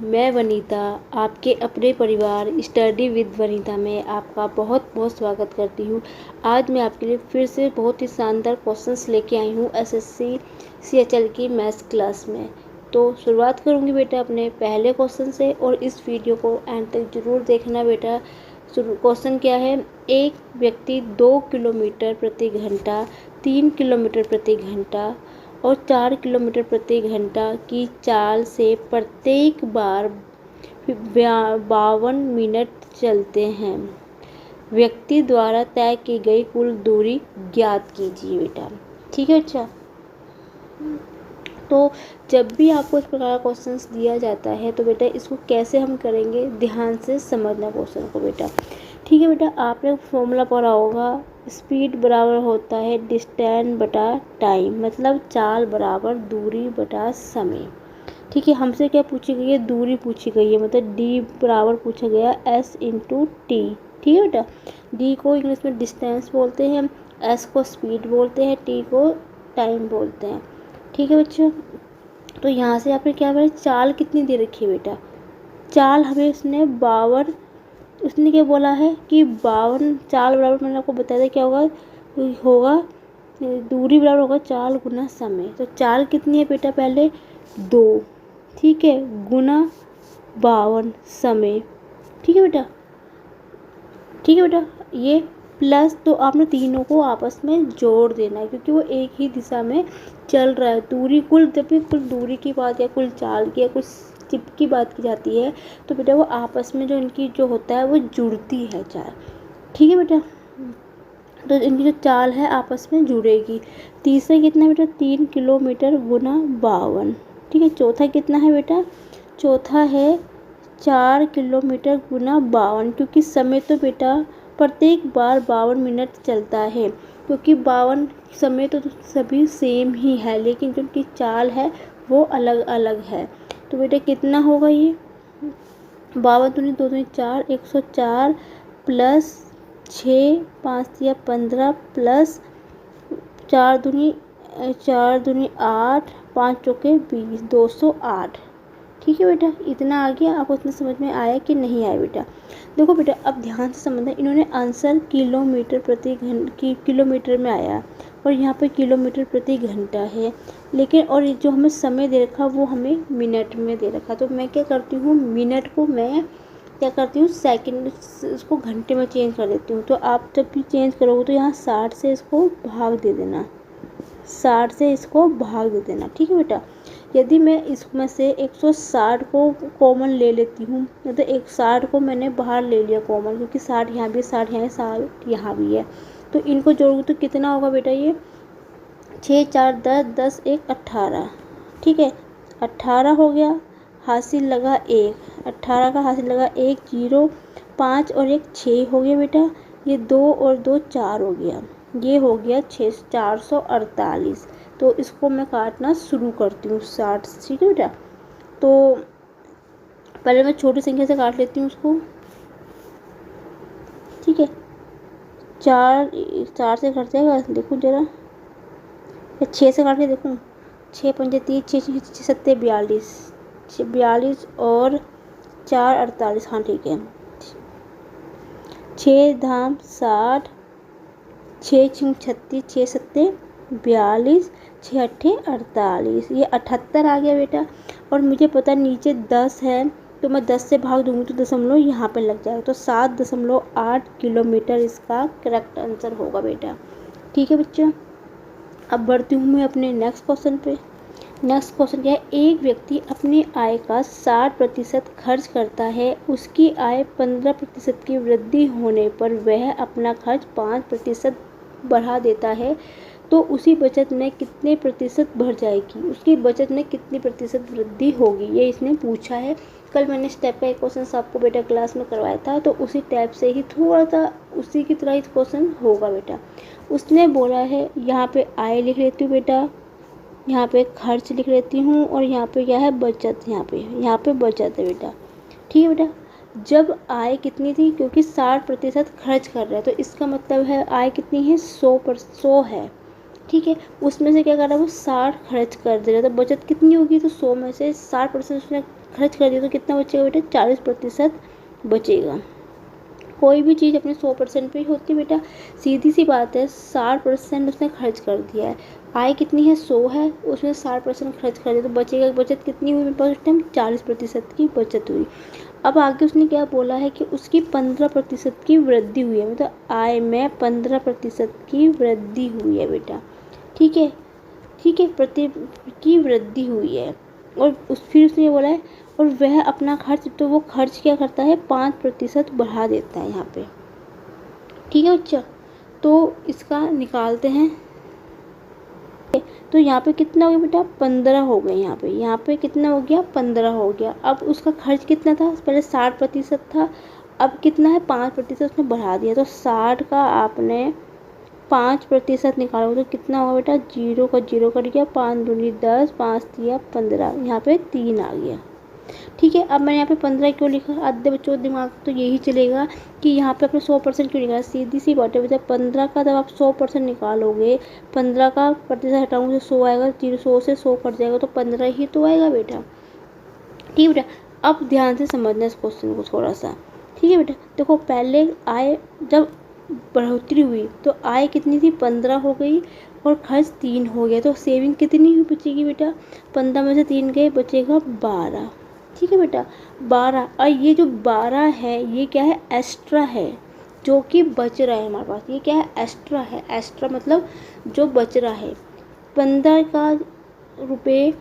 मैं वनीता आपके अपने परिवार स्टडी विद वनीता में आपका बहुत बहुत स्वागत करती हूँ। आज मैं आपके लिए फिर से बहुत ही शानदार क्वेश्चंस लेके आई हूँ एसएससी सीएचएल की मैथ्स क्लास में। तो शुरुआत करूँगी बेटा अपने पहले क्वेश्चन से, और इस वीडियो को एंड तक ज़रूर देखना बेटा। क्वेश्चन क्या है? एक व्यक्ति 2 किलोमीटर प्रति घंटा, 3 किलोमीटर प्रति घंटा और 4 किलोमीटर प्रति घंटा की चाल से प्रत्येक बार 52 मिनट चलते हैं। व्यक्ति द्वारा तय की गई कुल दूरी ज्ञात कीजिए बेटा। ठीक है अच्छा। तो जब भी आपको इस प्रकार का क्वेश्चंस दिया जाता है तो बेटा इसको कैसे हम करेंगे, ध्यान से समझना क्वेश्चन को बेटा। ठीक है बेटा, आपने फॉर्मूला पढ़ा होगा, स्पीड बराबर होता है डिस्टेंस बटा टाइम, मतलब चाल बराबर दूरी बटा समय। ठीक है, हमसे क्या पूछी गई है? दूरी पूछी गई है, मतलब डी बराबर पूछा गया एस इंटू टी। ठीक है बेटा, डी को इंग्लिश में डिस्टेंस बोलते हैं, एस को स्पीड बोलते हैं, टी को टाइम बोलते हैं। ठीक है बच्चों, तो यहाँ से आपने क्या बोला? चाल कितनी दे रखी है बेटा? चाल हमें उसने क्या बोला है कि 52 चाल बराबर, मैंने आपको बताया था क्या होगा दूरी बराबर होगा चाल गुना समय। तो चाल कितनी है बेटा? पहले 2, ठीक है, गुना 52 समय। ठीक है बेटा, ठीक है बेटा, ये प्लस, तो आपने तीनों को आपस में जोड़ देना है क्योंकि वो एक ही दिशा में चल रहा है। दूरी जब भी कुल दूरी की बात या कुल चाल की या कुछ चिप की बात की जाती है तो बेटा वो आपस में जो इनकी जो होता है वो जुड़ती है चाल। ठीक है बेटा, तो इनकी जो चाल है आपस में जुड़ेगी। तीसरा कितना बेटा? 3 किलोमीटर गुना 52। ठीक है, चौथा कितना है बेटा? चौथा है 4 किलोमीटर गुना 52, क्योंकि समय तो बेटा प्रत्येक बार 52 मिनट चलता है, क्योंकि 52 समय तो सभी सेम ही है लेकिन जो उनकी चाल है वो अलग अलग है। तो बेटा कितना होगा ये? 52 दूनी 2 दूनी 4, 104 प्लस 6, 5 या 15 प्लस 4 दूनी 8, 5 चौके 20, 208। ठीक है बेटा, इतना आ गया? आपको इतना समझ में आया कि नहीं आया बेटा? देखो बेटा, अब ध्यान से समझना, इन्होंने आंसर किलोमीटर में आया और यहाँ पे किलोमीटर प्रति घंटा है, लेकिन और जो हमें समय दे रखा वो हमें मिनट में दे रखा। तो मैं क्या करती हूँ, मिनट को मैं क्या करती हूँ सेकंड, उसको घंटे में चेंज कर देती हूँ। तो आप जब भी चेंज करोगे तो यहाँ 60 से इसको भाग दे देना, 60 से इसको भाग दे देना। ठीक है बेटा, यदि मैं इसमें से 160 को कॉमन ले लेती हूँ, मतलब 160 को मैंने बाहर ले लिया कॉमन, क्योंकि 60 यहाँ भी, 60 यहाँ है, 60 यहाँ भी है, तो इनको जोड़ूँ तो कितना होगा बेटा? ये 6 4 10, 10 1 18। ठीक है, 18 हो गया, हासिल लगा 1, 18 का हासिल लगा 1, 0 5 और 1 6 हो गया बेटा। ये 2 और 2 4 हो गया, ये हो गया 448। तो इसको मैं काटना शुरू करती हूँ 60 से। ठीक है बेटा, तो पहले मैं छोटी संख्या से काट लेती हूँ उसको। ठीक है, 4 से कट जाएगा, देखूँ जरा, या 6 से काट के देखूँ। 6 पंजे 30, 6 7 42, 42 और 4 48। हाँ ठीक है, 6 धाम 60, 6 6 36, 6 7 42, 6 8 48, ये 78 आ गया बेटा। और मुझे पता नीचे 10 है तो मैं 10 से भाग दूंगी तो दशमलव यहाँ पे लग जाएगा, तो 7.8 किलोमीटर इसका करेक्ट आंसर होगा बेटा। ठीक है बच्चों, अब बढ़ती हूँ मैं अपने नेक्स्ट क्वेश्चन पे। नेक्स्ट क्वेश्चन क्या है? एक व्यक्ति अपनी आय का 60% खर्च करता है, उसकी आय 15% की वृद्धि होने पर वह अपना खर्च 5% बढ़ा देता है, तो उसी बचत में कितने प्रतिशत बढ़ जाएगी? उसकी बचत में कितनी प्रतिशत वृद्धि होगी, ये इसने पूछा है। कल मैंने स्टेप का एक क्वेश्चन आपको बेटा क्लास में करवाया था, तो उसी टाइप से ही थोड़ा सा उसी की तरह ही क्वेश्चन होगा बेटा। उसने बोला है, यहाँ पे आय लिख लेती हूँ बेटा, यहाँ पे खर्च लिख लेती हूँ, और यहाँ पे क्या है? बचत। यहाँ पे बचत है बेटा। ठीक है बेटा, जब आय कितनी थी, क्योंकि 60% खर्च कर रहा है तो इसका मतलब है आय कितनी है? 100 है। ठीक है, उसमें से क्या कर रहा है वो? 60 खर्च कर दे रहा है, तो बचत कितनी होगी? तो 100 में से 60% उसने खर्च कर दिया तो कितना बचेगा बेटा, 40% बचेगा। कोई भी चीज़ अपने 100% पे ही होती है बेटा, सीधी सी बात है। 60% उसने खर्च कर दिया है, आय कितनी है, 100 है, उसमें 60% खर्च कर दिया तो बचेगा, बचत कितनी हुई मेरे पास उस टाइम, 40% की बचत हुई। अब आगे उसने क्या बोला है कि उसकी 15% की वृद्धि हुई है, मतलब आय में 15% की वृद्धि हुई है बेटा। ठीक है, ठीक है, प्रति की वृद्धि हुई है। और फिर उसने ये बोला है और वह अपना खर्च, तो वो खर्च क्या करता है, 5% बढ़ा देता है यहाँ पे। ठीक है बच्चा, तो इसका निकालते हैं। तो यहाँ पे कितना हो गया बेटा, 15 हो गए। यहाँ पे कितना हो गया, 15 हो गया। अब उसका खर्च कितना था, पहले 60% था, अब कितना है, 5% उसने बढ़ा दिया। तो 60 का आपने 5% निकालोगे तो कितना होगा बेटा, 0 का 0 कट गया, 5 दूनी 10, 5 तिया 15, यहाँ पे 3 आ गया। ठीक है, अब मैंने यहाँ पे 15 क्यों लिखा, आधे बच्चों के दिमाग तो यही चलेगा कि यहाँ पे अपने 100% क्यों निकाला। सीधी सी बात है, जब 15 का जब आप 100% निकालोगे, 15 का प्रतिशत हटाओगे तो 100 आएगा, 100 से 100 कट जाएगा तो 15 ही तो आएगा बेटा। ठीक है बेटा, अब ध्यान से समझना इस क्वेश्चन को थोड़ा सा। ठीक है बेटा, देखो पहले आय जब बढ़ोतरी हुई तो आय कितनी थी, 15 हो गई और खर्च 3 हो गया, तो सेविंग कितनी हुई बचेगी बेटा, 15 में से 3 गए, बचेगा 12। ठीक है बेटा, 12। और ये जो 12 है ये क्या है, एक्स्ट्रा है, जो कि बच रहा है हमारे पास। ये क्या है, एक्स्ट्रा है। एक्स्ट्रा मतलब जो बच रहा है। 15 का रुपये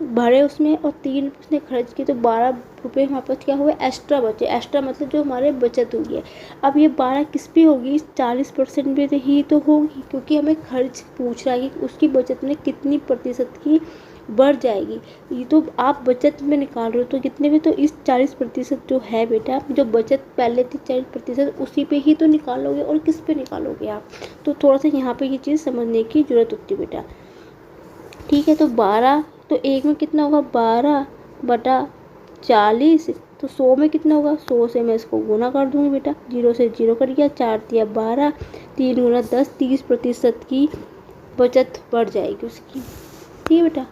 भरे उसमें और 3 उसने खर्च किए तो 12 रुपये हमारे पास क्या हुए, एक्स्ट्रा बचे। एक्स्ट्रा मतलब जो हमारे बचत हुई है। अब ये 12 किस पे होगी, 40% पे ही तो होगी, क्योंकि हमें खर्च पूछ रहा है कि उसकी बचत में कितनी प्रतिशत की बढ़ जाएगी। ये तो आप बचत में निकाल रहे हो तो कितने में, तो इस 40% जो है बेटा, जो बचत पहले थी 40%, उसी पे ही तो निकालोगे, और किस पे निकालोगे आप। तो थोड़ा सा यहाँ पे ये चीज़ समझने की ज़रूरत होती है बेटा। ठीक है, तो 12, तो एक में कितना होगा, 12/40, तो 100 में कितना होगा, 100 से मैं इसको गुना कर दूँगी बेटा, 0 से 0 कट गया, 4 तिया 12, 3 गुना 10, 30% की बचत बढ़ जाएगी उसकी। ठीक है बेटा,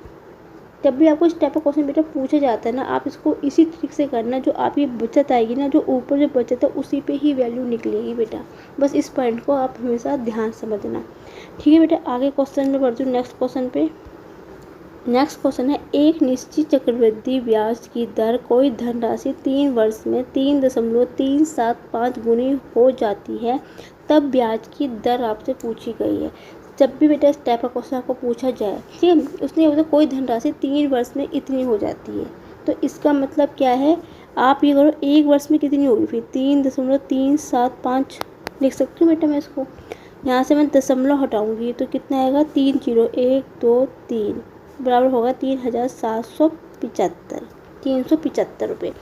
जब भी आपको इस टाइप का क्वेश्चन बेटा पूछा जाता है ना, आप इसको इसी ट्रिक से करना, जो आपकी बचत आएगी ना, जो ऊपर जो बचत है उसी पे ही वैल्यू निकलेगी बेटा। बस इस पॉइंट को आप हमेशा ध्यान समझना। ठीक है बेटा, आगे क्वेश्चन में बढ़ती हूँ, नेक्स्ट क्वेश्चन पे। नेक्स्ट क्वेश्चन है, एक निश्चित चक्रवृद्धि ब्याज की दर कोई धनराशि 3 वर्ष में 3.375 गुनी हो जाती है, तब ब्याज की दर आपसे पूछी गई है। जब भी बेटा इस टाइप का क्वेश्चन आपको पूछा जाए, ठीक है, उसने बोला कोई धनराशि 3 वर्ष में इतनी हो जाती है, तो इसका मतलब क्या है, आप ये करो 1 वर्ष में कितनी होगी, फिर 3.375 लिख सकती हूँ बेटा मैं इसको। यहाँ से मैं दशमलव हटाऊंगी तो कितना आएगा, 3 0 1 2 3 बराबर होगा 3,775, 375 रुपये।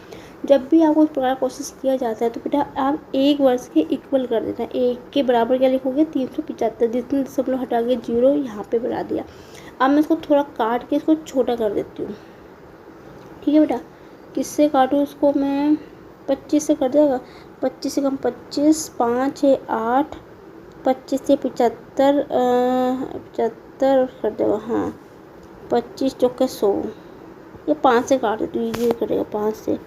जब भी आपको इस प्रकार क्वेश्चन किया जाता है तो बेटा आप 1 वर्ष के इक्वल कर देना, 1 के बराबर क्या लिखोगे, 375, जितने दशमलव हटा के 0 यहाँ पे बना दिया। अब मैं इसको थोड़ा काट के इसको छोटा कर देती हूँ। ठीक है बेटा, किससे काटूँ इसको मैं, 25 से कट जाएगा, 25 से कम 25, 5 है 8, 25 से 75, 75 कट जाएगा, हाँ 25 चौके 100, ये 5 से काट देती हूँ, ये करेगा 5 से,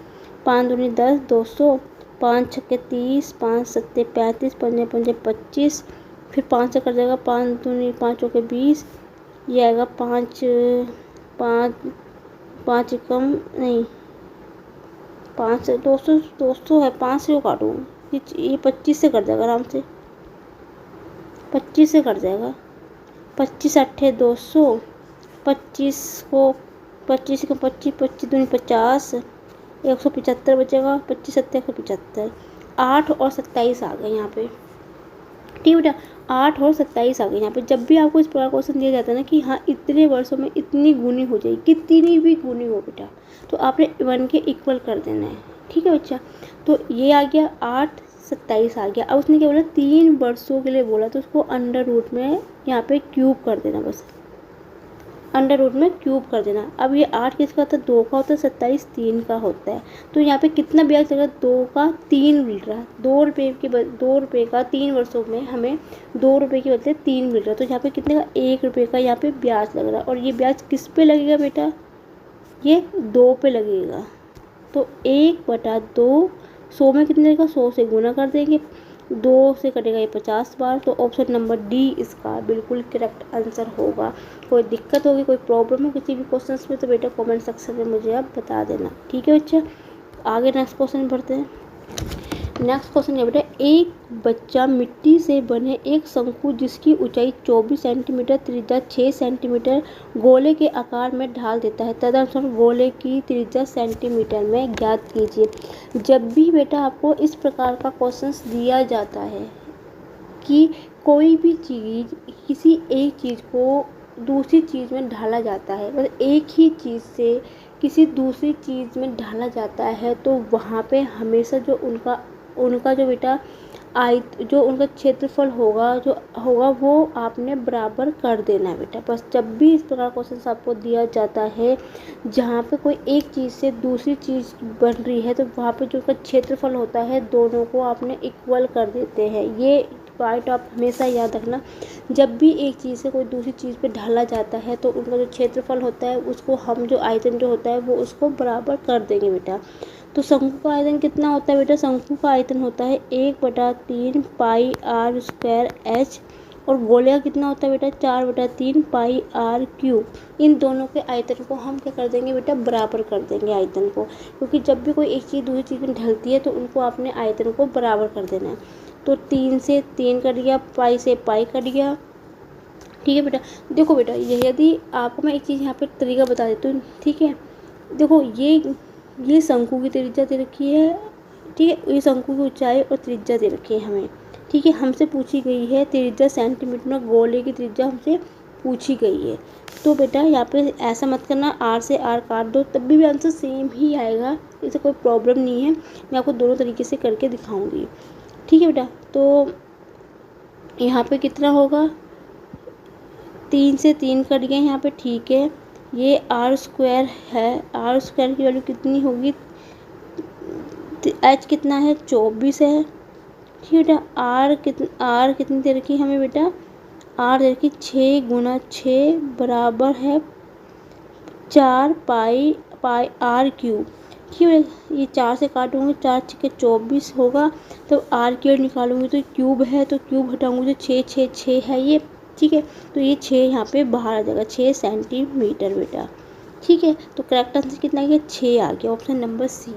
5 दूनी 10, 200, 5 छक्के 30, 5 सत्ते 35, 5 पंजे 25, फिर 5 से कट जाएगा, 5 दूनी 5 चौके 20, ये आएगा 5 कम नहीं, 5 से 200 है, 5 से वो काटूँ, ये 25 से कट जाएगा आराम से, 25 से कट जाएगा, 25 अट्ठे 200, 25 को 25 से 25, 25 दूनी 50, 175 बचेगा, 25 सत्ते 175, 8 और 27 आ गए यहाँ पे। ठीक है बेटा, 8 और 27 आ गए यहाँ पे। जब भी आपको इस प्रकार क्वेश्चन दिया जाता है ना कि हाँ इतने वर्षों में इतनी गुनी हो जाएगी, कितनी भी गुनी हो बेटा, तो आपने 1 के इक्वल कर देना है। ठीक है बच्चा, तो ये आ गया 8, 27 आ गया। अब उसने क्या बोला, 3 वर्षों के लिए बोला, तो उसको अंडर रूट में यहाँ पे क्यूब कर देना, बस अंडर रूट में क्यूब कर देना। अब ये 8 किसका होता है, 2 का होता है, 27 3 का होता है, तो यहाँ पे कितना ब्याज लगा, 2 का 3 मिल रहा है, 2 रुपये का 3 वर्षों में हमें 2 रुपये के बदले 3 मिल रहा है, तो यहाँ पे कितने का, 1 रुपये का यहाँ पे ब्याज लग रहा है। और ये ब्याज किस पे लगेगा बेटा, ये 2 पे लगेगा। तो 1/2, 100 में कितने देगा, 100 से गुना कर देंगे, 2 से कटेगा ये 50 बार। तो ऑप्शन नंबर डी इसका बिल्कुल करेक्ट आंसर होगा। कोई दिक्कत होगी, कोई प्रॉब्लम है किसी भी क्वेश्चन में तो बेटा कमेंट सेक्शन में मुझे आप बता देना, ठीक है बच्चा। आगे नेक्स्ट क्वेश्चन बढ़ते हैं। नेक्स्ट क्वेश्चन है बेटा, एक बच्चा मिट्टी से बने एक शंकु जिसकी ऊंचाई 24 सेंटीमीटर, त्रिज्या 6 सेंटीमीटर गोले के आकार में ढाल देता है। तदनुसार गोले की त्रिज्या सेंटीमीटर में ज्ञात कीजिए। जब भी बेटा आपको इस प्रकार का क्वेश्चन दिया जाता है कि कोई भी चीज़, किसी एक चीज़ को दूसरी चीज़ में ढाला जाता है, मतलब एक ही चीज़ से किसी दूसरी चीज़ में ढाला जाता है, तो वहाँ पे हमेशा जो उनका जो बेटा जो उनका क्षेत्रफल होगा वो आपने बराबर कर देना है बेटा। बस जब भी इस प्रकार क्वेश्चन आपको दिया जाता है जहाँ पे कोई एक चीज़ से दूसरी चीज़ बन रही है, तो वहाँ पे जो उनका क्षेत्रफल होता है दोनों को आपने इक्वल कर देते हैं। ये पॉइंट आप हमेशा याद रखना। जब भी एक चीज़ से कोई दूसरी चीज़ पे ढाला जाता है तो उनका जो क्षेत्रफल होता है उसको हम जो आयतन जो होता है वो उसको बराबर कर देंगे बेटा। तो शंकु का आयतन कितना होता है बेटा, शंकु का आयतन होता है 1/3 पाई आर स्क्वायर एच, और गोले का कितना होता है बेटा 4/3 पाई आर क्यूब। इन दोनों के आयतन को हम क्या कर देंगे बेटा, बराबर कर देंगे आयतन को, क्योंकि जब भी कोई एक चीज़ दूसरी चीज़ में ढलती है तो उनको आपने आयतन को बराबर कर देना है। तो 3 से 3 कट गया, पाई से पाई कट गया, ठीक है बेटा। देखो बेटा यदि आपको मैं एक चीज़ यहाँ पे तरीका बता देती हूँ, ठीक है। देखो ये शंकु की त्रिज्या दे रखी है, ठीक है, ये शंकु की ऊंचाई और त्रिज्या दे रखी है हमें, ठीक है। हमसे पूछी गई है त्रिज्या सेंटीमीटर में, गोले की त्रिज्या हमसे पूछी गई है। तो बेटा यहाँ पे ऐसा मत करना आर से आर काट दो, तब भी आंसर सेम ही आएगा, इससे कोई प्रॉब्लम नहीं है। मैं आपको दोनों तरीके से करके दिखाऊंगी, ठीक है बेटा। तो यहाँ पे कितना होगा, 3 से 3 कट गए यहाँ पे, ठीक है। ये आर स्क्वायर है, आर स्क्वायर की वैल्यू कितनी होगी, एच कितना है 24 है, ठीक है बेटा। आर कितनी दे रखी हमें बेटा, आर दे रखी 6 गुना 6 बराबर है 4 पाई आर क्यूब, ठीक है। ये 4 से काटूंगी, 4 6 24 होगा, तो आर क्यूब निकालूंगी तो क्यूब है, तो क्यूब हटाऊंगी तो 6 है ये, ठीक है। तो ये 6 यहाँ पे बाहर आ जाएगा, 6 सेंटीमीटर बेटा, ठीक है। तो करेक्ट आंसर कितना आ गया, 6 आ गया, ऑप्शन नंबर सी।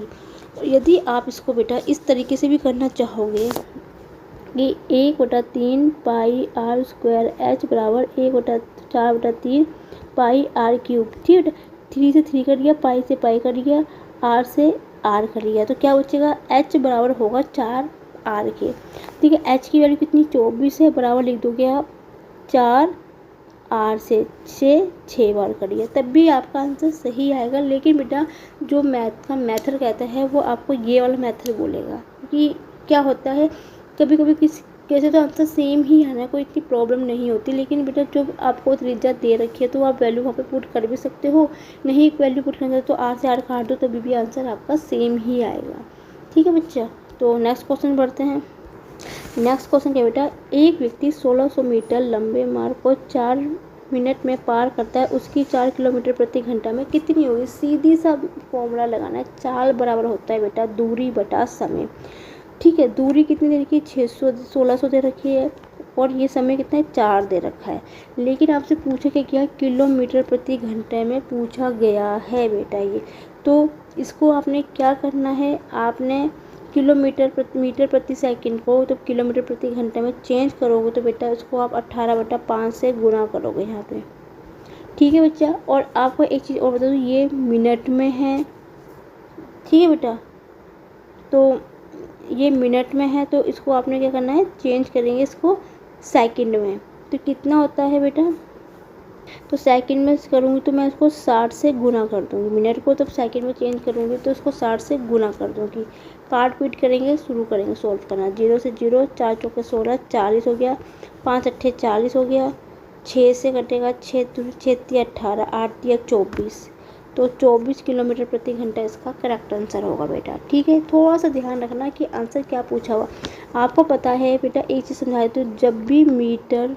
यदि आप इसको बेटा इस तरीके से भी करना चाहोगे कि 1/3 पाई आर स्क्वायर एच बराबर 1/4/3 पाई आर क्यूब, ठीक है। 3 से 3 कट गया, पाई से पाई कट गया, आर से आर कट गया, तो क्या बचेगा, एच बराबर होगा 4 आर के, ठीक है। एच की वैल्यू कितनी 24 है, बराबर लिख दोगे आप 4 आर से 6 बार करिए, तब भी आपका आंसर सही आएगा। लेकिन बेटा जो मैथ का मेथड कहता है वो आपको ये वाला मेथड बोलेगा, क्योंकि क्या होता है कभी कभी कैसे तो आंसर सेम ही आना है, कोई इतनी प्रॉब्लम नहीं होती। लेकिन बेटा जो आपको त्रिज्या दे रखी है तो आप वैल्यू वहाँ पे पुट कर भी सकते हो, नहीं वैल्यू पुट करना तो आर से आर काट दो, तभी भी आंसर आपका सेम ही आएगा, ठीक है बच्चा। तो नेक्स्ट क्वेश्चन बढ़ते हैं। नेक्स्ट क्वेश्चन क्या बेटा, एक व्यक्ति 1600 मीटर लंबे मार्ग को 4 मिनट में पार करता है, उसकी 4 किलोमीटर प्रति घंटा में कितनी होगी। सीधी सा फॉर्मूला लगाना है, चाल बराबर होता है बेटा दूरी बटा समय, ठीक है। दूरी कितनी दे रखी है 1600 दे रखी है, और ये समय कितना है 4 दे रखा है। लेकिन आपसे पूछा क्या किलोमीटर प्रति घंटे में पूछा गया है बेटा ये, तो इसको आपने क्या करना है, आपने मीटर प्रति सेकंड को तो किलोमीटर प्रति घंटे में चेंज करोगे तो बेटा इसको आप 18/5 से गुना करोगे यहाँ पे, ठीक है बच्चा। और आपको एक चीज़ और बता दूँ, ये मिनट में है, ठीक है बेटा। तो ये मिनट में है, तो इसको आपने क्या करना है, चेंज करेंगे इसको सेकंड में, तो कितना होता है बेटा, तो सेकंड में करूँगी तो मैं इसको 60 से गुना कर दूँगी, मिनट को तब सेकंड में चेंज करूँगी तो इसको 60 से गुना कर दूँगी। काट पीट करेंगे, शुरू करेंगे सॉल्व करना, 0 से 0, 4 चौके 16, 40 हो गया, 5 अट्ठे 40 हो गया, 6 से कटेगा 6 3 18, 8 3 24, तो 24 किलोमीटर प्रति घंटा इसका करेक्ट आंसर होगा बेटा, ठीक है। थोड़ा सा ध्यान रखना कि आंसर क्या पूछा हुआ आपको पता है बेटा। एक चीज़ समझा देती हूँ, जब भी मीटर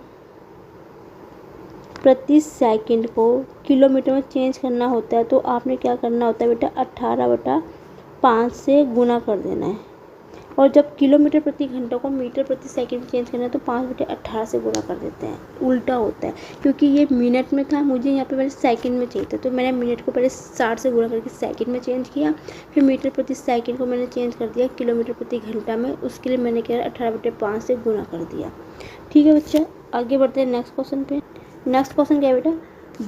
प्रति सेकंड को किलोमीटर में चेंज करना होता है तो आपने क्या करना होता है बेटा, 18/5 5 से गुना कर देना है। और जब किलोमीटर प्रति घंटा को मीटर प्रति सेकंड चेंज करना है तो 5/18 से गुना कर देते हैं। उल्टा होता है, क्योंकि ये मिनट में था, मुझे यहाँ पे पहले सेकंड में चाहिए था, तो मैंने मिनट को पहले 60 से गुना करके सेकंड में चेंज किया, फिर मीटर प्रति सेकंड को मैंने चेंज कर दिया किलोमीटर प्रति घंटा में। उसके लिए मैंने क्या 18/5 से गुना कर दिया। ठीक है बच्चा, आगे बढ़ते हैं नेक्स्ट क्वेश्चन पे। नेक्स्ट क्वेश्चन क्या है बेटा,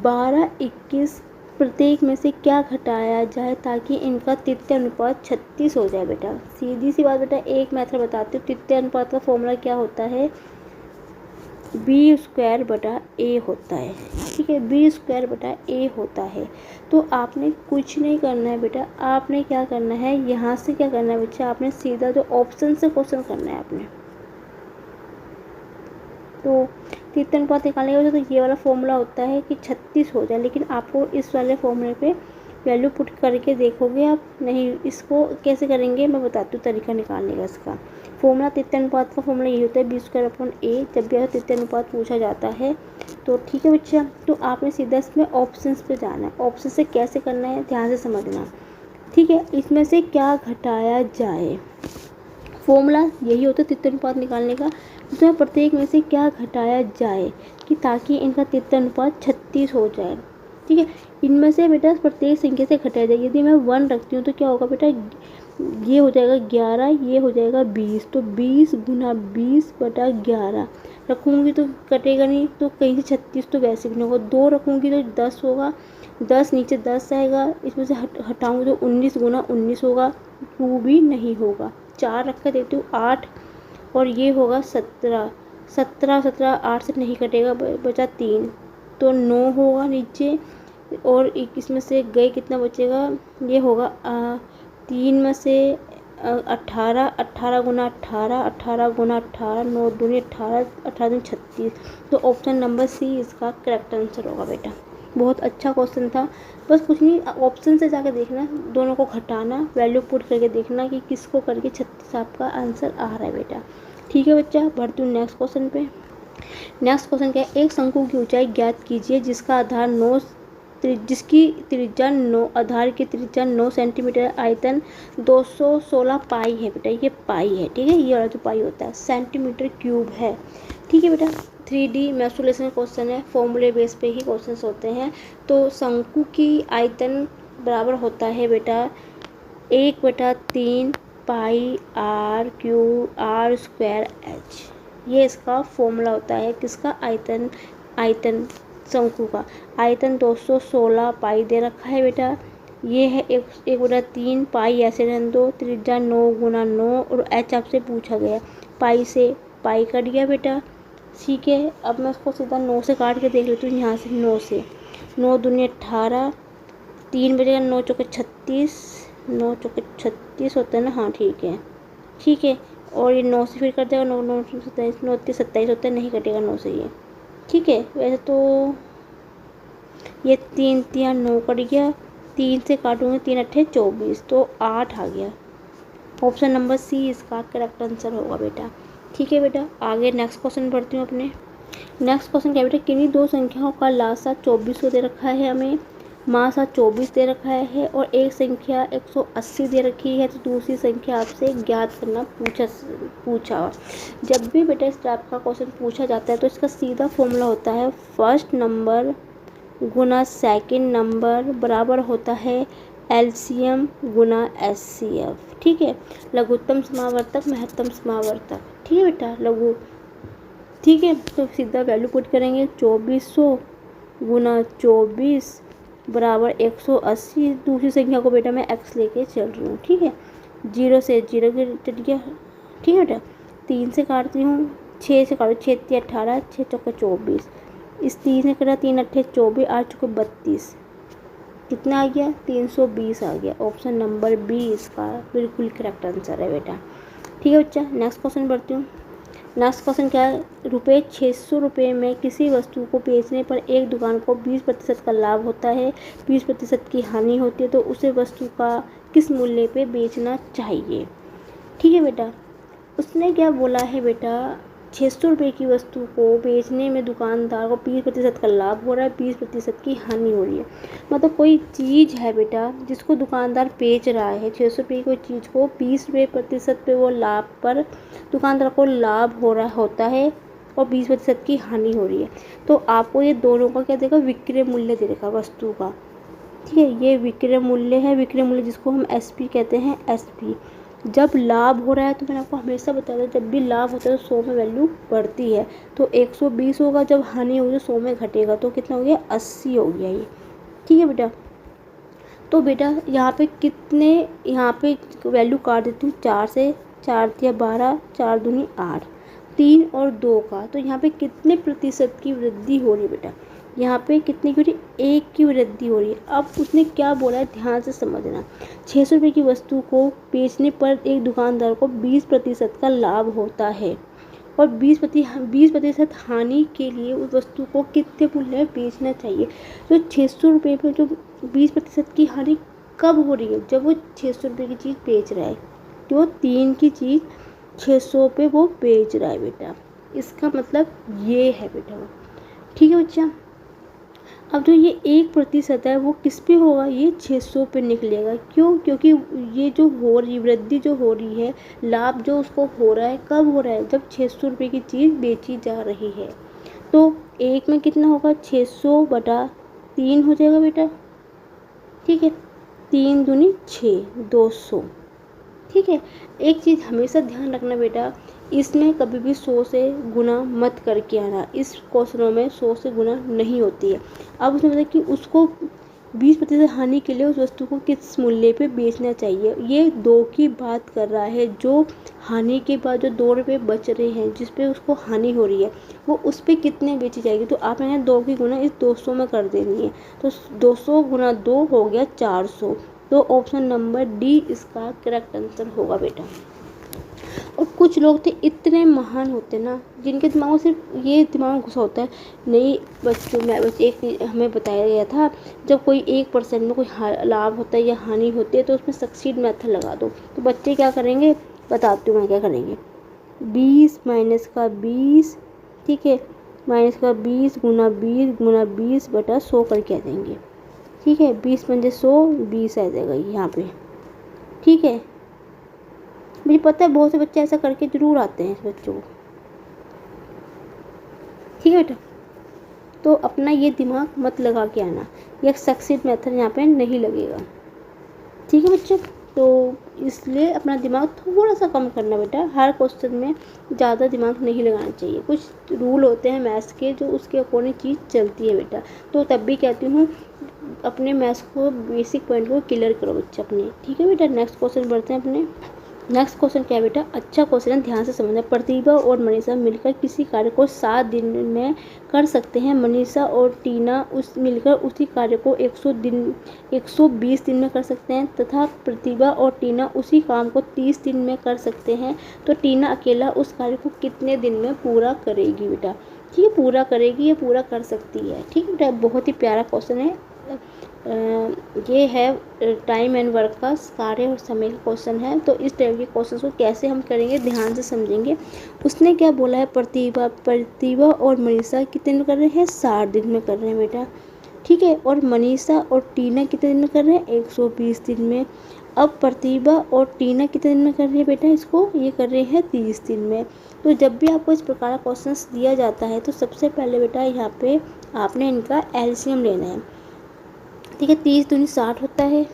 12, 21 प्रत्येक में से क्या घटाया जाए ताकि इनका तृतीय अनुपात 36 हो जाए। बेटा सीधी सी बात बेटा, एक मेथड बताती हूँ। तृतीय अनुपात का फॉर्मूला क्या होता है, b² होता है। ठीक है, b² होता है। तो आपने कुछ नहीं करना है बेटा, आपने क्या करना है, यहाँ से क्या करना है बच्चा, आपने सीधा जो ऑप्शन से क्वेश्चन करना है आपने। तो तृतीय अनुपात निकालने का तो ये वाला फॉर्मूला होता है कि 36 हो जाए, लेकिन आपको इस वाले फॉर्मूले पे वैल्यू पुट करके देखोगे आप नहीं। इसको कैसे करेंगे मैं बताती हूँ तरीका निकालने का। इसका फॉर्मूला, तृतीय अनुपात का फॉर्मूला ये होता है b²/a। जब भी तृतीय अनुपात पूछा जाता है तो ठीक है बच्चा, तो आपने सीधा इसमें ऑप्शन पे जाना है। ऑप्शन से कैसे करना है ध्यान से समझना। ठीक है, इसमें से क्या घटाया जाए, फॉर्मूला यही होता है तृतीय अनुपात निकालने का। इसमें प्रत्येक में से क्या घटाया जाए कि ताकि इनका तृतीय अनुपात 36 हो जाए। ठीक है, इनमें से बेटा प्रत्येक संख्या से घटाया जाए। यदि मैं 1 रखती हूँ तो क्या होगा बेटा, ये हो जाएगा 11, ये हो जाएगा 20, तो 20 × 20/11 रखूँगी तो कटेगा नहीं, तो कहीं से 36 तो वैसे भी नहीं होगा। 2 रखूँगी तो 10 होगा, 10 नीचे 10 आएगा, इसमें से हटाऊँगी तो 19 × 19 होगा, 2 भी नहीं होगा। 4 रख कर देती हूँ 8, और ये होगा 17, 17 8 से नहीं कटेगा, बचा 3, तो 9 होगा नीचे। और इसमें से गए कितना बचेगा, ये होगा 3 में से 18, 18 × 18, 18 × 18, 9 दूनी 18, 18 दूनी 36। तो ऑप्शन नंबर सी इसका करेक्ट आंसर होगा बेटा। बहुत अच्छा क्वेश्चन था, बस कुछ नहीं, ऑप्शन से जाकर देखना, दोनों को घटाना, वैल्यू पुट करके देखना कि किसको करके 36 आपका आंसर आ रहा है बेटा। ठीक है बच्चा, बढ़ती हूँ नेक्स्ट क्वेश्चन पे। नेक्स्ट क्वेश्चन क्या है, एक शंकु की ऊंचाई ज्ञात कीजिए जिसकी त्रिज्या 9, आधार की त्रिज्या 9 सेंटीमीटर, आयतन 216 पाई है। बेटा ये पाई है, ठीक है, ये वाला जो पाई होता है सेंटीमीटर क्यूब है। ठीक है बेटा, 3D मैथमेटिक्स क्वेश्चन है, फॉर्मूले बेस पे ही क्वेश्चन होते हैं। तो शंकु की आयतन बराबर होता है बेटा 1/3 पाई r²h। ये इसका फॉर्मूला होता है किसका, आयतन शंकु का। आयतन 216 पाई दे रखा है बेटा। ये है 1/3 पाई, ऐसे रहने दो, त्रिज्या 9 × 9, और h आपसे पूछा गया, पाई से पाई कट गया बेटा। ठीक है, अब मैं उसको सीधा 9 से काट के देख लेती हूँ, यहाँ से 9 से, 9 दूनी 18, 3 बजेगा, 9 चौके 36, 9 चौके 36 होता है ना, हाँ ठीक है, ठीक है। और ये 9 से फिर कर देगा, 9 9 27, 9 27 होता है, नहीं कटेगा 9 से ये। ठीक है, वैसे तो ये 3 3 9 कट गया, 3 से काटूंगी, 3 8 24, तो 8 आ गया। ऑप्शन नंबर सी इसका करेक्ट आंसर होगा बेटा। ठीक है बेटा, आगे नेक्स्ट क्वेश्चन पढ़ती हूँ अपने। नेक्स्ट क्वेश्चन क्या बेटा, किन्हीं दो संख्याओं का लासा 24 दे रखा है हमें, मासा 24 दे रखा है, और एक संख्या 180 दे रखी है, तो दूसरी संख्या आपसे ज्ञात करना पूछा। जब भी बेटा इस टाइप का क्वेश्चन पूछा जाता है तो इसका सीधा फॉर्मूला होता है फर्स्ट नंबर गुना सेकंड नंबर बराबर होता है LCM गुना HCF। ठीक है, लघुत्तम समावर्तक महत्तम समावर्तक। ठीक है बेटा, लघु, ठीक है, तो सीधा वैल्यू पुट करेंगे 2400 गुना 24 बराबर 180। दूसरी संख्या को बेटा मैं x लेके चल रही हूँ। ठीक है, 0 से 0 कट गया। ठीक है बेटा, 3 से काटती हूँ, 6 से काटो, 6 3 18, 6 चौके 24, इस 3 से कटा, 3 8 24, 8 चौके 32, कितना आ गया 320 आ गया। ऑप्शन नंबर बी इसका बिल्कुल करेक्ट आंसर है बेटा। ठीक है बच्चा, नेक्स्ट क्वेश्चन बढ़ती हूँ। नेक्स्ट क्वेश्चन क्या है, ₹600 में किसी वस्तु को बेचने पर एक दुकान को 20% का लाभ होता है, 20% की हानि होती है, तो उसे वस्तु का किस मूल्य पे बेचना चाहिए। ठीक है बेटा, उसने क्या बोला है बेटा, 600 रुपये की वस्तु को बेचने में दुकानदार को 20% का लाभ हो रहा है, 20% की हानि हो रही है। मतलब कोई चीज़ है बेटा जिसको दुकानदार बेच रहा है, 600 रुपये की कोई चीज़ को 20% पे वो लाभ पर दुकानदार को लाभ हो रहा होता है और 20% की हानि हो रही है। तो आपको ये दोनों का क्या देगा, विक्रय मूल्य दे देगा वस्तु का। ठीक है, ये विक्रय मूल्य है, विक्रय मूल्य जिसको हम SP कहते हैं, SP। जब लाभ हो रहा है तो मैंने आपको हमेशा बताया था, जब भी लाभ होता है तो 100 में वैल्यू बढ़ती है, तो 120 होगा। जब हानि होगी तो 100 में घटेगा, तो कितना हो गया, 80 हो गया ये। ठीक है बेटा, तो बेटा यहाँ पे कितने, यहाँ पे वैल्यू काट देती हूँ 4 से, 4 दिया 12, 4 दूनी 8, 3 और 2 का, तो यहाँ पे कितने प्रतिशत की वृद्धि हो रही है बेटा, यहाँ पे कितने की हो रही है, 1 की वृद्धि हो रही है। अब उसने क्या बोला है, ध्यान से समझना। 600 रुपये की वस्तु को बेचने पर एक दुकानदार को 20% का लाभ होता है और 20% हानि के लिए उस वस्तु को कितने मूल्य में बेचना चाहिए। तो 600 रुपये पर जो 20% की हानि कब हो रही है, जब वो 600 रुपये की चीज़ बेच रहा है, तो 3 की चीज़ 600 पे वो बेच रहा है बेटा। इसका मतलब ये है बेटा वो। ठीक है बच्चा, अब जो ये 1% है वो किस पे होगा, ये 600 पे निकलेगा। क्यों, क्योंकि ये जो हो रही वृद्धि जो हो रही है, लाभ जो उसको हो रहा है, कब हो रहा है, जब 600 रुपये की चीज़ बेची जा रही है। तो एक में कितना होगा, 600/3 हो जाएगा बेटा। ठीक है, 3 दूनी 6, 200। ठीक है, एक चीज़ हमेशा ध्यान रखना बेटा, इसमें कभी भी 100 से गुना मत करके आना। इस क्वेश्चनों में 100 से गुना नहीं होती है। अब उसने बताया कि उसको 20% हानि के लिए उस वस्तु को किस मूल्य पे बेचना चाहिए। ये 2 की बात कर रहा है, जो हानि के बाद जो 2 रुपये बच रहे हैं, जिस पे उसको हानि हो रही है, वो उस पर कितने बेची जाएगी। तो आपने यहाँ 2 की गुना इस 200 में कर देनी है, तो 200 गुना 2 हो गया 400। तो ऑप्शन नंबर डी इसका करेक्ट आंसर होगा बेटा। और कुछ लोग थे इतने महान होते ना, जिनके दिमाग में सिर्फ ये दिमाग में घुसा होता है, नहीं बच्चों में एक हमें बताया गया था, जब कोई 1% में कोई लाभ होता है या हानि होती है तो उसमें सक्सीड मेथड लगा दो। तो बच्चे क्या करेंगे, बताती हूँ मैं क्या करेंगे। 20 माइनस का 20, ठीक है, माइनस का 20 गुना 20 गुना 20/100 करके आ जाएंगे। ठीक है, 20 पंजे 100, 20 आ जाएगा यहाँ पे। ठीक है, मुझे पता है बहुत से बच्चे ऐसा करके जरूर आते हैं इस बच्चों को। ठीक है बेटा, तो अपना ये दिमाग मत लगा के आना, ये सक्सीड मेथड यहाँ पे नहीं लगेगा। ठीक है बच्चों, तो इसलिए अपना दिमाग थोड़ा सा कम करना बेटा, हर क्वेश्चन में ज़्यादा दिमाग नहीं लगाना चाहिए। कुछ रूल होते हैं मैथ्स के, जो उसके अकॉर्डिंग चीज़ चलती है बेटा। तो तब भी कहती हूँ अपने मैथ्स को बेसिक पॉइंट को क्लियर करो बच्चे अपने। ठीक है बेटा, नेक्स्ट क्वेश्चन बढ़ते हैं अपने। नेक्स्ट क्वेश्चन क्या है बेटा, अच्छा क्वेश्चन है, ध्यान से समझना। प्रतिभा और मनीषा मिलकर किसी कार्य को 7 दिन में कर सकते हैं। मनीषा और टीना मिलकर उसी कार्य को 120 दिन में कर सकते हैं, तथा प्रतिभा और टीना उसी काम को 30 दिन में कर सकते हैं। तो टीना अकेला उस कार्य को कितने दिन में पूरा करेगी बेटा। ठीक है, पूरा करेगी या पूरा कर सकती है। ठीक है बेटा, बहुत ही प्यारा क्वेश्चन है। ये है टाइम एंड वर्क का, कार्य और समय का क्वेश्चन है। तो इस टाइप के क्वेश्चन को कैसे हम करेंगे, ध्यान से समझेंगे। उसने क्या बोला है, प्रतिभा और मनीषा कितने में कर रहे हैं, 60 दिन में कर रहे हैं बेटा। ठीक है, और मनीषा और टीना कितने दिन में कर रहे हैं, 120 दिन में। अब प्रतिभा और टीना कितने दिन में कर रही है बेटा, इसको ये कर रहे हैं 30 दिन में। तो जब भी आपको इस प्रकार का क्वेश्चन दिया जाता है तो सबसे पहले बेटा यहाँ पे आपने इनका एलसीएम लेना है। ठीक है, 30 दूनी 60 होता है,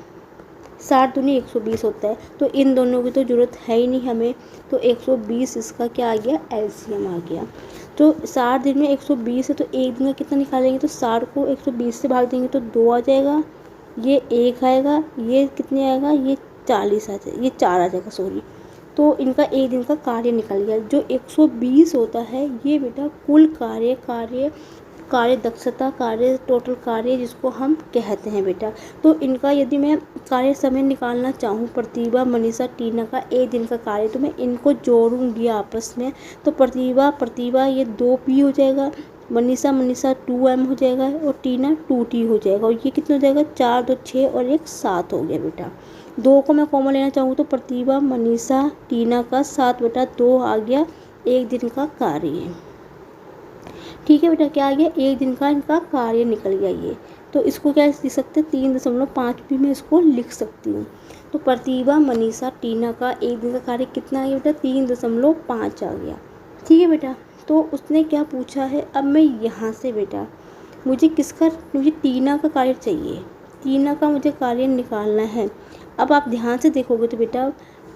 60 दूनी 120 होता है। तो इन दोनों की तो ज़रूरत है ही नहीं हमें, तो 120 इसका क्या आ गया, एलसीएम आ गया। तो 60 दिन में 120 है, तो एक दिन का कितना निकालेंगे, तो 60 को 120 से भाग देंगे तो 2 आ जाएगा, ये 1 आएगा, ये कितने आएगा, ये 40 आ जाएगा, ये 4 आ जाएगा, सॉरी। तो इनका एक दिन का कार्य निकल गया। जो 120 होता है ये बेटा कुल कार्य दक्षता, कार्य टोटल कार्य जिसको हम कहते हैं बेटा। तो इनका यदि मैं कार्य समय निकालना चाहूँ, प्रतिभा, मनीषा, टीना का एक दिन का कार्य, तो मैं इनको जोड़ूंगी आपस में। तो प्रतिभा ये 2P हो जाएगा, मनीषा 2M हो जाएगा और टीना 2T हो जाएगा। और ये कितना हो जाएगा, 4 2 6 और 1 7 हो गया बेटा। 2 को मैं कॉमन लेना चाहूँ तो प्रतिभा, मनीषा, टीना का 7/2 आ गया, एक दिन का कार्य है। ठीक है बेटा, क्या आ गया, एक दिन का इनका कार्य निकल गया ये। तो इसको क्या लिख सकते हैं, 3.5 भी मैं इसको लिख सकती हूँ। तो प्रतिभा, मनीषा, टीना का एक दिन का कार्य कितना आ गया बेटा, 3.5 आ गया। ठीक है बेटा, तो उसने क्या पूछा है, अब मैं यहाँ से बेटा मुझे टीना का कार्य चाहिए, टीना का मुझे कार्य निकालना है। अब आप ध्यान से देखोगे तो बेटा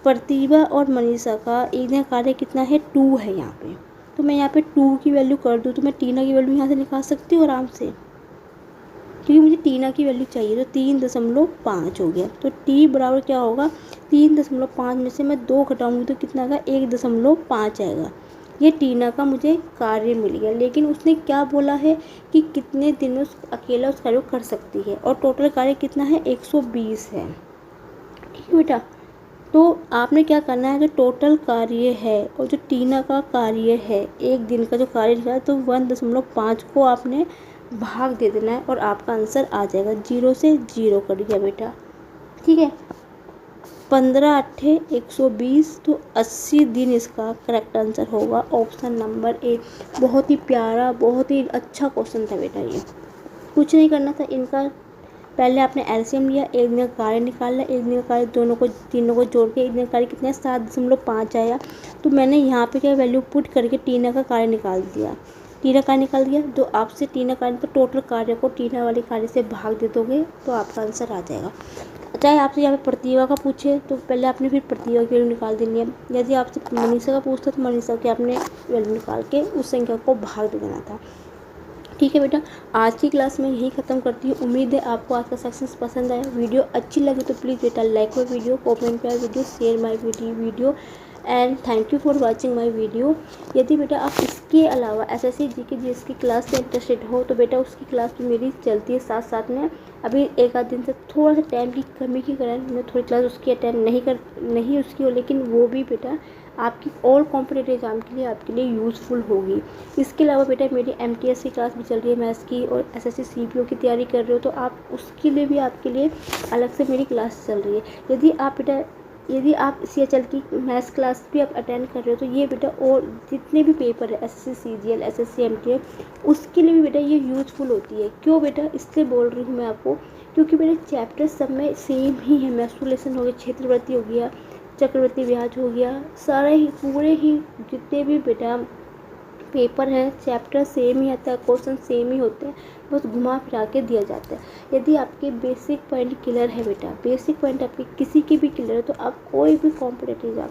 प्रतिभा और मनीषा का एक दिन का कार्य कितना है, 2 है यहाँ पे। तो मैं यहाँ पे 2 की वैल्यू कर दूँ तो मैं टीना की वैल्यू यहाँ से निकाल सकती हूँ आराम से, क्योंकि मुझे टीना की वैल्यू चाहिए। तो 3.5 हो गया। तो टी बराबर क्या होगा, 3.5 में से मैं 2 घटाऊँगी तो कितना आएगा, 1.5 आएगा। ये टीना का मुझे कार्य मिल गया। लेकिन उसने क्या बोला है कि कितने दिन में अकेला उस कार्य को कर सकती है, और टोटल कार्य कितना है, 120 है। ठीक है बेटा, तो आपने क्या करना है, जो टोटल कार्य है और जो टीना का कार्य है, एक दिन का जो कार्य है, तो 1.5 को आपने भाग दे देना है और आपका आंसर आ जाएगा। 0 से 0 कट गया बेटा। ठीक है, 15 8 120, तो 80 दिन इसका करेक्ट आंसर होगा ऑप्शन नंबर ए। बहुत ही प्यारा, बहुत ही अच्छा क्वेश्चन था बेटा ये। कुछ नहीं करना था इनका, पहले आपने एलसीएम लिया, एक दिन का कार्य निकालना, एक दिन का कार्य तीनों को जोड़ के एक दिन का कार्य कितना है, 7.5 आया। तो मैंने यहाँ पे क्या वैल्यू पुट करके टीना का कार्य निकाल दिया, टीना कार्य निकाल दिया। जो आपसे टीना कार्य तो टोटल कार्य को टीना वाले कार्य से भाग दे दोगे तो आपका आंसर आ जाएगा। चाहे आपसे यहाँ पे प्रतिभा का पूछे तो पहले आपने फिर प्रतिभा की वैल्यू निकाल देनी है। यदि आपसे मनीषा का पूछता तो मनीषा की आपने वैल्यू निकाल के उस संख्या को भाग दे देना था। ठीक है बेटा, आज की क्लास में यही ख़त्म करती हूँ। उम्मीद है आपको आज का सेक्शन पसंद आया। वीडियो अच्छी लगी तो प्लीज़ बेटा like my video, comment my video, share my video and thank you for watching my video. यदि बेटा आप इसके अलावा एसएससी जीके जीएस की क्लास से इंटरेस्टेड हो तो बेटा उसकी क्लास भी मेरी चलती है साथ साथ में। अभी एक आध दिन से थोड़ा सा टाइम की कमी के कारण मैं थोड़ी क्लास उसकी अटेंड नहीं उसकी हो, लेकिन वो भी बेटा आपकी ऑल कॉम्पिटेटिव एग्जाम के लिए आपके लिए यूज़फुल होगी। इसके अलावा बेटा मेरी एमटीएस की क्लास भी चल रही है मैथ्स की, और एसएससी सीपीओ की तैयारी कर रहे हो तो आप उसके लिए भी आपके लिए अलग से मेरी क्लास चल रही है। यदि आप सीएचएल की मैथ्स क्लास भी आप अटेंड कर रहे हो तो ये बेटा और जितने भी पेपर है एसएससी सीजीएल एसएससी एमटीएस उसके लिए भी बेटा ये यूज़फुल होती है। क्यों बेटा, इसलिए बोल रही हूँ मैं आपको, क्योंकि मेरे चैप्टर सब में सेम ही है। मैथ्सुलेशन हो गया, क्षेत्रवृत्ति हो गया, चक्रवृत्ति ब्याज हो गया, सारे ही पूरे ही जितने भी बेटा पेपर है चैप्टर सेम ही आता है, क्वेश्चन सेम ही होते हैं, बस घुमा फिरा के दिया जाता है। यदि आपके बेसिक पॉइंट क्लियर है बेटा, बेसिक पॉइंट आपके किसी के भी क्लियर है तो आप कोई भी कॉम्पिटेटिव एग्जाम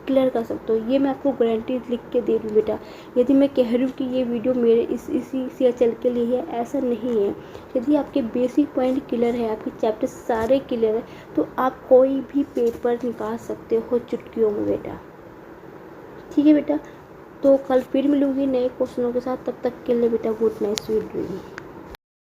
क्लियर कर सकते हो। ये मैं आपको गारंटी लिख के दे दूँ बेटा। यदि मैं कह रही हूँ कि ये वीडियो मेरे इसी सीएचएल के लिए है, ऐसा नहीं है। यदि आपके बेसिक पॉइंट क्लियर है, आपके चैप्टर सारे क्लियर है, तो आप कोई भी पेपर निकाल सकते हो चुटकियों में बेटा। ठीक है बेटा, तो कल फिर मिलूंगी नए क्वेश्चनों के साथ। तब तक के लिए बेटा गुड नाइट, स्वीट ड्रीम।